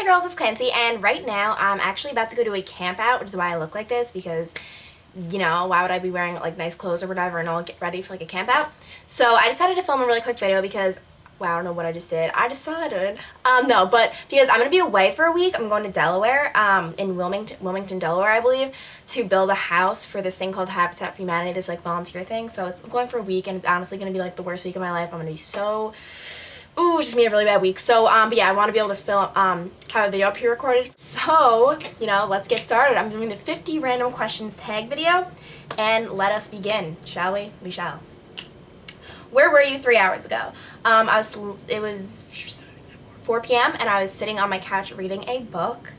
girls, it's Clancy, and right now I'm actually about to go to a camp out, which is why I look like this, because, you know, why would I be wearing like nice clothes or whatever and I'll get ready for like a camp out? So I decided to film a really quick video because, wow, I don't know what I just did. I decided, no, but because I'm going to be away for a week, I'm going to Delaware, in Wilmington, Delaware, I believe, to build a house for this thing called Habitat for Humanity, this like volunteer thing. So I'm going for a week, and it's honestly going to be like the worst week of my life. I'm going to be so... Ooh, it's just gonna be a really bad week. So, but yeah, I want to be able to film, have a video pre-recorded. So, you know, let's get started. I'm doing the 50 random questions tag video, and let us begin, shall we? We shall. Where were you 3 hours ago? It was 4 p.m. and I was sitting on my couch reading a book,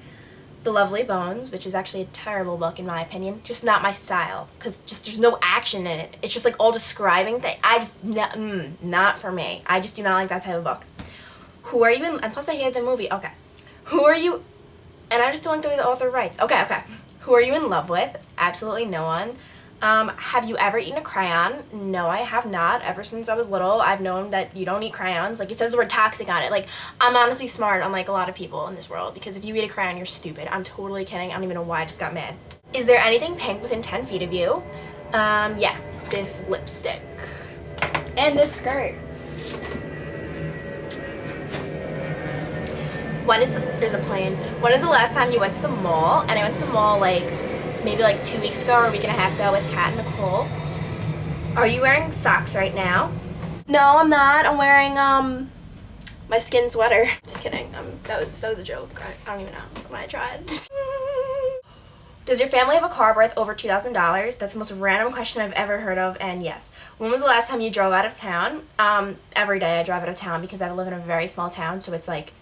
The Lovely Bones, which is actually a terrible book in my opinion. Just not my style, because just there's no action in it. It's just like all describing things. Not for me. I just do not like that type of book. Who are you in, and plus I hated the movie. Okay. Who are you, and I just don't like the way the author writes. Okay. Who are you in love with? Absolutely no one. Have you ever eaten a crayon? No, I have not. Ever since I was little, I've known that you don't eat crayons. Like, it says the word toxic on it. Like, I'm honestly smart, unlike a lot of people in this world, because if you eat a crayon, you're stupid. I'm totally kidding. I don't even know why I just got mad. Is there anything pink within 10 feet of you? Yeah. This lipstick. And this skirt. There's a plane. When is the last time you went to the mall? And I went to the mall, like, maybe like 2 weeks ago or a week and a half ago with Kat and Nicole. Are you wearing socks right now? No, I'm not. I'm wearing my skin sweater. Just kidding. That was a joke. I don't even know why I tried. Does your family have a car worth over $2,000? That's the most random question I've ever heard of, and yes. When was the last time you drove out of town? Every day I drive out of town because I live in a very small town, so it's like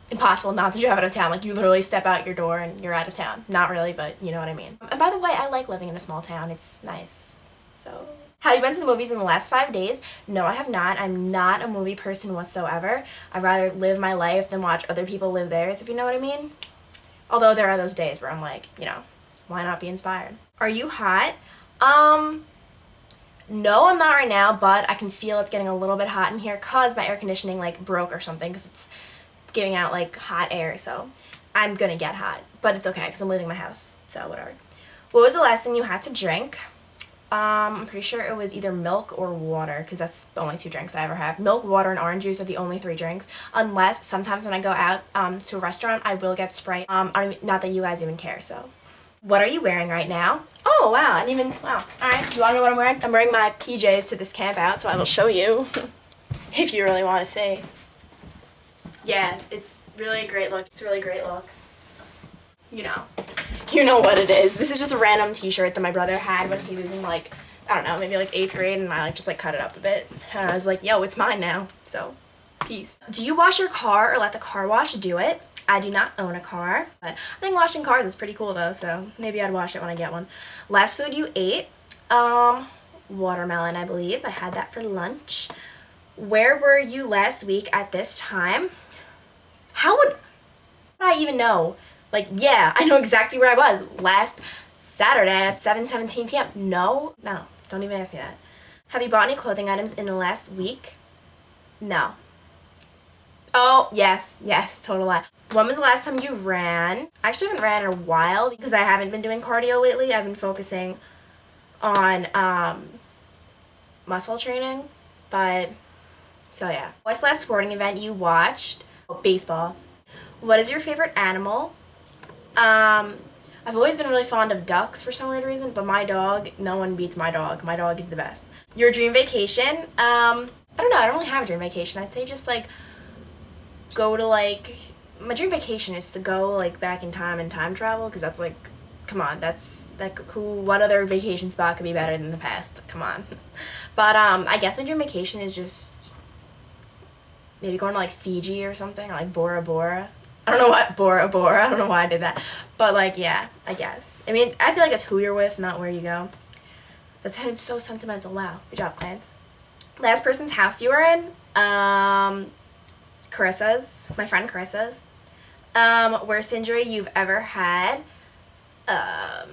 impossible not to drive out of town. Like, you literally step out your door and you're out of town. Not really, but you know what I mean. And by the way, I like living in a small town. It's nice. So, have you been to the movies in the last 5 days? No, I have not. I'm not a movie person whatsoever. I'd rather live my life than watch other people live theirs, if you know what I mean. Although there are those days where I'm like, you know, why not be inspired? Are you hot? No, I'm not right now, but I can feel it's getting a little bit hot in here because my air conditioning like broke or something, because it's giving out like hot air, so I'm gonna get hot, but it's okay because I'm leaving my house, so whatever. What was the last thing you had to drink? I'm pretty sure it was either milk or water, because that's the only 2 drinks I ever have. Milk, water, and orange juice are the only 3 drinks, unless sometimes when I go out to a restaurant I will get Sprite. Not that you guys even care. So what are you wearing right now? Oh wow, I didn't even, wow. Alright, you wanna know what I'm wearing? I'm wearing my PJs to this camp out, so I will show you if you really want to see. Yeah, it's really a great look. It's a really great look. You know what it is. This is just a random t-shirt that my brother had when he was in like, I don't know, maybe like 8th grade, and I like just like cut it up a bit. And I was like, yo, it's mine now. So, peace. Do you wash your car or let the car wash do it? I do not own a car, but I think washing cars is pretty cool though, so maybe I'd wash it when I get one. Last food you ate? Watermelon, I believe. I had that for lunch. Where were you last week at this time? How would I even know? Like, yeah, I know exactly where I was last Saturday at 7:17 p.m. No, don't even ask me that. Have you bought any clothing items in the last week? No. Oh, yes, total lie. When was the last time you ran? I actually haven't ran in a while because I haven't been doing cardio lately. I've been focusing on muscle training, but so yeah. What's the last sporting event you watched? Baseball. What is your favorite animal? I've always been really fond of ducks for some weird reason, but my dog, no one beats my dog. My dog is the best. Your dream vacation? I don't know. I don't really have a dream vacation. I'd say just like go to like, my dream vacation is to go like back in time and time travel, because that's like, come on, that's like cool. What other vacation spot could be better than the past? Come on. But I guess my dream vacation is just maybe going to like Fiji or something, or like Bora Bora. I don't know what Bora Bora. I don't know why I did that. But like, yeah, I guess. I mean, I feel like it's who you're with, not where you go. That sounded so sentimental. Wow. Good job, Clance. Last person's house you were in? Carissa's. My friend Carissa's. Worst injury you've ever had? I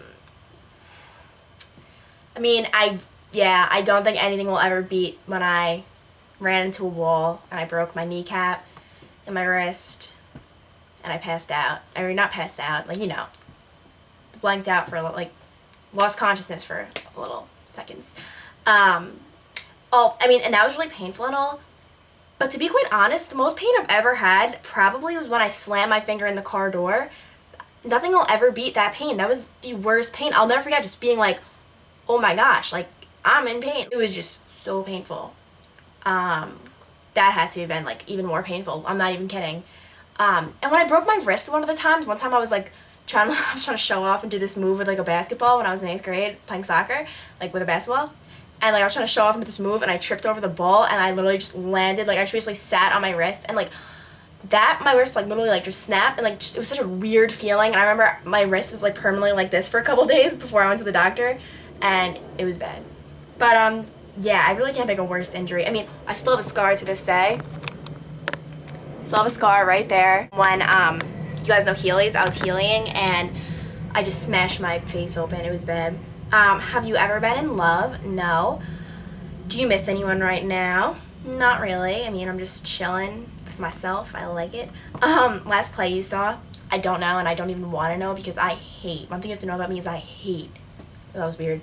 mean, I don't think anything will ever beat when I ran into a wall and I broke my kneecap and my wrist. and I passed out. Or not passed out, like, you know, blanked out for, like, lost consciousness for a little seconds. Oh, I mean, and that was really painful and all, but to be quite honest, the most pain I've ever had probably was when I slammed my finger in the car door. Nothing will ever beat that pain. That was the worst pain. I'll never forget just being like, oh my gosh, like, I'm in pain. It was just so painful. That had to have been, like, even more painful. I'm not even kidding. And when I broke my wrist one time I was, like, I was trying to show off and do this move with, like, a basketball when I was in 8th grade playing soccer, like, with a basketball. And, like, I was trying to show off with this move, and I tripped over the ball, and I literally just landed, like, I just basically sat on my wrist, and, like, my wrist, like, literally, like, just snapped, and, like, just, it was such a weird feeling, and I remember my wrist was, like, permanently like this for a couple days before I went to the doctor, and it was bad. But, yeah, I really can't think of a worse injury. I mean, I still have a scar to this day. Still have a scar right there. When, you guys know Heelys, I was heeling, and I just smashed my face open. It was bad. Have you ever been in love? No. Do you miss anyone right now? Not really. I mean, I'm just chilling with myself. I like it. Last play you saw? I don't know, and I don't even want to know because I hate. One thing you have to know about me is I hate. That was weird.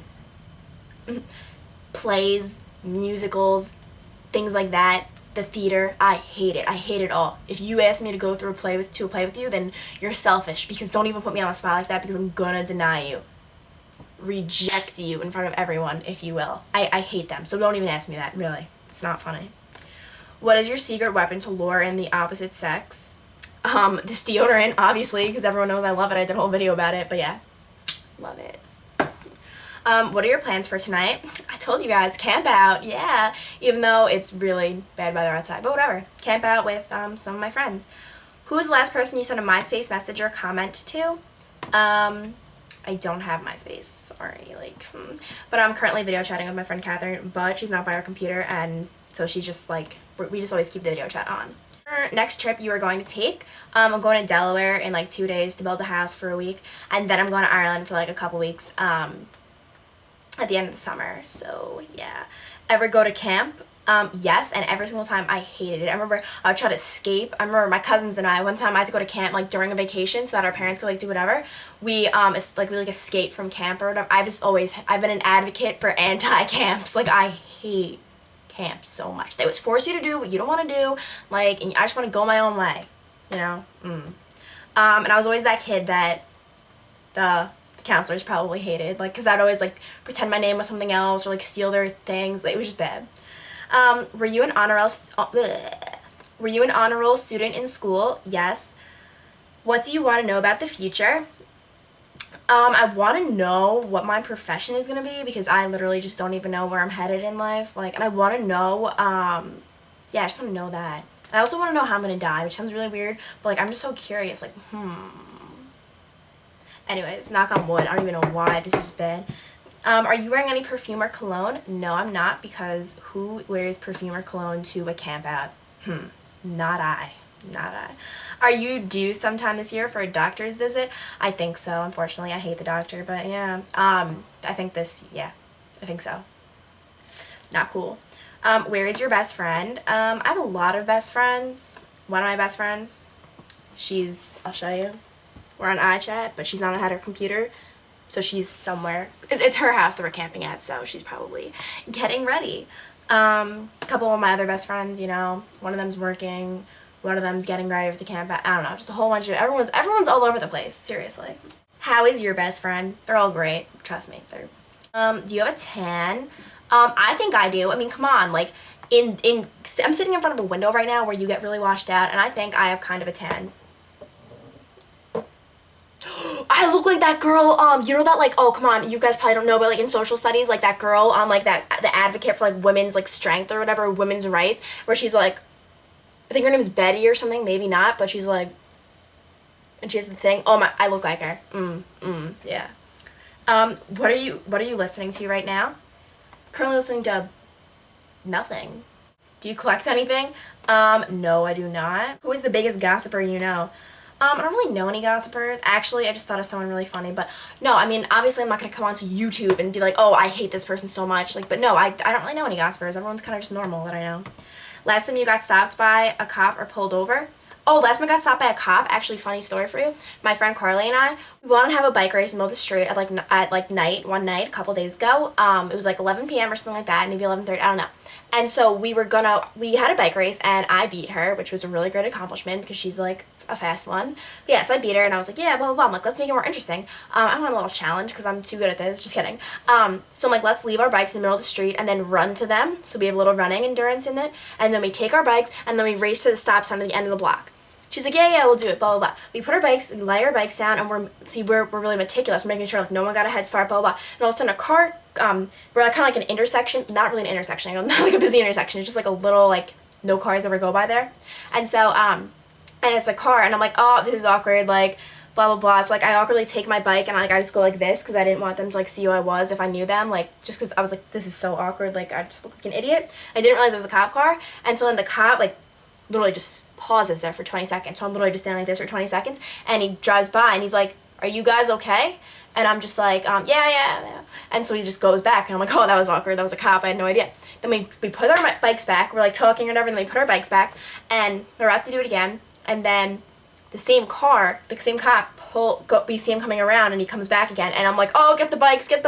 Plays, musicals, things like that. The theater, I hate it. I hate it all. If you ask me to go through a play with you, then you're selfish, because don't even put me on the spot like that, because I'm gonna deny you. Reject you in front of everyone, if you will. I hate them, so don't even ask me that, really. It's not funny. What is your secret weapon to lure in the opposite sex? This deodorant, obviously, because everyone knows I love it. I did a whole video about it, but yeah. Love it. What are your plans for tonight? I told you guys, camp out, yeah. Even though it's really bad weather outside, but whatever. Camp out with some of my friends. Who was the last person you sent a MySpace message or comment to? I don't have MySpace, sorry, like, but I'm currently video chatting with my friend Catherine, but she's not by our computer, and so she's just like, we just always keep the video chat on. Next trip you are going to take, I'm going to Delaware in like 2 days to build a house for a week, and then I'm going to Ireland for like a couple weeks, at the end of the summer, so yeah. Ever go to camp? Yes, and every single time I hated it. I remember I would try to escape. I remember my cousins and I, one time I had to go to camp like during a vacation so that our parents could like do whatever. We escaped from camp or whatever. I've been an advocate for anti-camps. Like, I hate camps so much. They always force you to do what you don't want to do, like, and I just want to go my own way, you know? And I was always that kid that the counselors probably hated, like, because I'd always like pretend my name was something else or like steal their things. Like, it was just bad. Were you an honor roll student in school? Yes. What do you want to know about the future? I want to know what my profession is going to be, because I literally just don't even know where I'm headed in life. Like, and I want to know, yeah, I just want to know that. And I also want to know how I'm going to die, which sounds really weird, but like, I'm just so curious, like, Anyways, knock on wood. I don't even know why this is bad. Are you wearing any perfume or cologne? No, I'm not, because who wears perfume or cologne to a camp out? Not I. Not I. Are you due sometime this year for a doctor's visit? I think so. Unfortunately, I hate the doctor, but yeah. I think so. Not cool. Where is your best friend? I have a lot of best friends. One of my best friends, I'll show you. We're on iChat, but she's not at her computer, so she's somewhere. It's her house that we're camping at, so she's probably getting ready. A couple of my other best friends, you know, one of them's working, one of them's getting ready for the camp. I don't know, just a whole bunch of, everyone's all over the place, seriously. How is your best friend? They're all great, trust me. Do you have a tan? I think I do. I mean, come on, like, I'm sitting in front of a window right now where you get really washed out, and I think I have kind of a tan. I look like that girl, you know that, like, oh, come on, you guys probably don't know, but, like, in social studies, like, that girl, like, the advocate for, like, women's, like, strength or whatever, women's rights, where she's, like, I think her name is Betty or something, maybe not, but she's, like, and she has the thing, oh, my, I look like her, yeah. What are you listening to right now? Currently listening to nothing. Do you collect anything? No, I do not. Who is the biggest gossiper you know? I don't really know any gossipers. Actually, I just thought of someone really funny, but no, I mean, obviously I'm not going to come onto YouTube and be like, oh, I hate this person so much, like, but no, I don't really know any gossipers. Everyone's kind of just normal that I know. Last time you got stopped by a cop or pulled over? Oh, last time I got stopped by a cop. Actually, funny story for you. My friend Carly and I, we wanted to have a bike race in the middle of the street at night, one night, a couple days ago. It was like 11 p.m. or something like that, maybe 11:30, I don't know. And so we had a bike race, and I beat her, which was a really great accomplishment because she's like a fast one. But yeah, so I beat her, and I was like, yeah, blah, blah, blah. I'm like, let's make it more interesting. I want a little challenge because I'm too good at this. Just kidding. So I'm like, let's leave our bikes in the middle of the street and then run to them. So we have a little running endurance in it. And then we take our bikes, and then we race to the stop sign at the end of the block. She's like, yeah, we'll do it, blah, blah, blah. We put our bikes, we lay our bikes down, and we're really meticulous. We're making sure like no one got a head start, blah, blah, blah. And all of a sudden a car, we're like, kind of like an intersection, not really an intersection, not like a busy intersection, it's just like a little, like, no cars ever go by there. And so, and it's a car, and I'm like, oh, this is awkward, like, blah, blah, blah. So, like, I awkwardly take my bike, and, like, I just go like this, because I didn't want them to, like, see who I was if I knew them, like, just because I was like, this is so awkward, like, I just look like an idiot. I didn't realize it was a cop car, and so then the cop, like, literally just pauses there for 20 seconds. So I'm literally just standing like this for 20 seconds, and he drives by, and he's like, are you guys okay? And I'm just like, yeah. And so he just goes back, and I'm like, oh, that was awkward. That was a cop. I had no idea. Then we put our bikes back. We're like talking or whatever, and then we put our bikes back, and we're about to do it again. And then the same cop, we see him coming around, and he comes back again, and I'm like, oh, get the bikes. And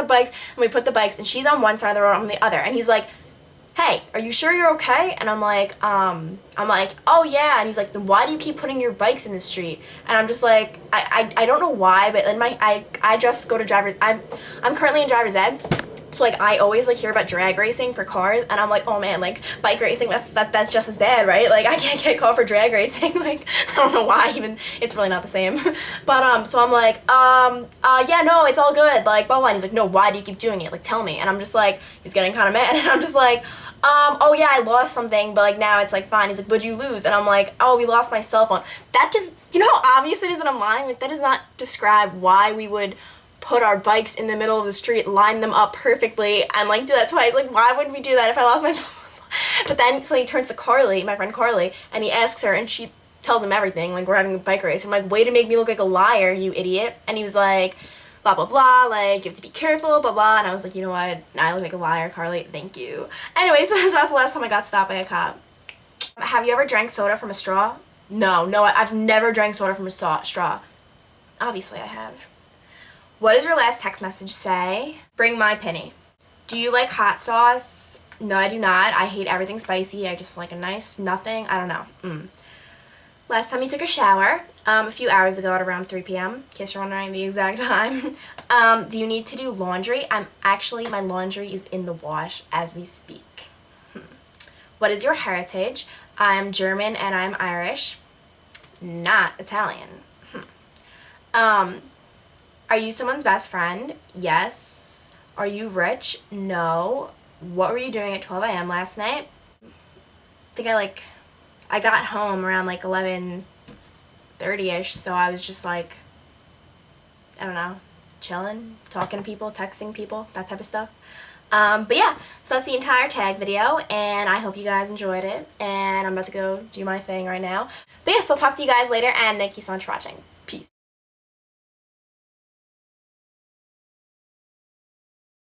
we put the bikes, and she's on one side of the road, I'm on the other, and he's like, hey, are you sure you're okay? And I'm like, oh yeah. And he's like, then why do you keep putting your bikes in the street? And I'm just like, I don't know why, but in I just go to I'm currently in driver's ed. So, like, I always, like, hear about drag racing for cars, and I'm like, oh, man, like, bike racing, that's just as bad, right? Like, I can't get caught for drag racing. Like, I don't know why, even, it's really not the same. But, so I'm like, yeah, no, it's all good, like, blah, blah, and he's like, no, why do you keep doing it? Like, tell me. And I'm just like, he's getting kind of mad, and I'm just like, oh, yeah, I lost something, but, like, now it's, like, fine. He's like, what'd you lose? And I'm like, oh, we lost my cell phone. That just, you know how obvious it is that I'm lying? Like, that does not describe why we would put our bikes in the middle of the street, line them up perfectly, and, like, do that twice. Like, why would we do that if I lost my cell phone? But then, so he turns to Carly, my friend Carly, and he asks her, and she tells him everything. Like, we're having a bike race. I'm like, way to make me look like a liar, you idiot. And he was like, blah, blah, blah, like, you have to be careful, blah, blah. And I was like, you know what? I look like a liar, Carly. Thank you. Anyway, so that's the last time I got stopped by a cop. Have you ever drank soda from a straw? No, I've never drank soda from a straw. Obviously, I have. What does your last text message say? Bring my penny. Do you like hot sauce? No, I do not. I hate everything spicy. I just like a nice nothing. I don't know. Last time you took a shower? A few hours ago at around 3 p.m. In case you're wondering the exact time. Do you need to do laundry? My laundry is in the wash as we speak. What is your heritage? I'm German and I'm Irish. Not Italian. Are you someone's best friend? Yes. Are you rich? No. What were you doing at 12 a.m. last night? I think I got home around like 11:30ish, so I was just like, I don't know, chilling, talking to people, texting people, that type of stuff. But yeah, so that's the entire tag video, and I hope you guys enjoyed it, and I'm about to go do my thing right now. But yeah, so I'll talk to you guys later, and thank you so much for watching.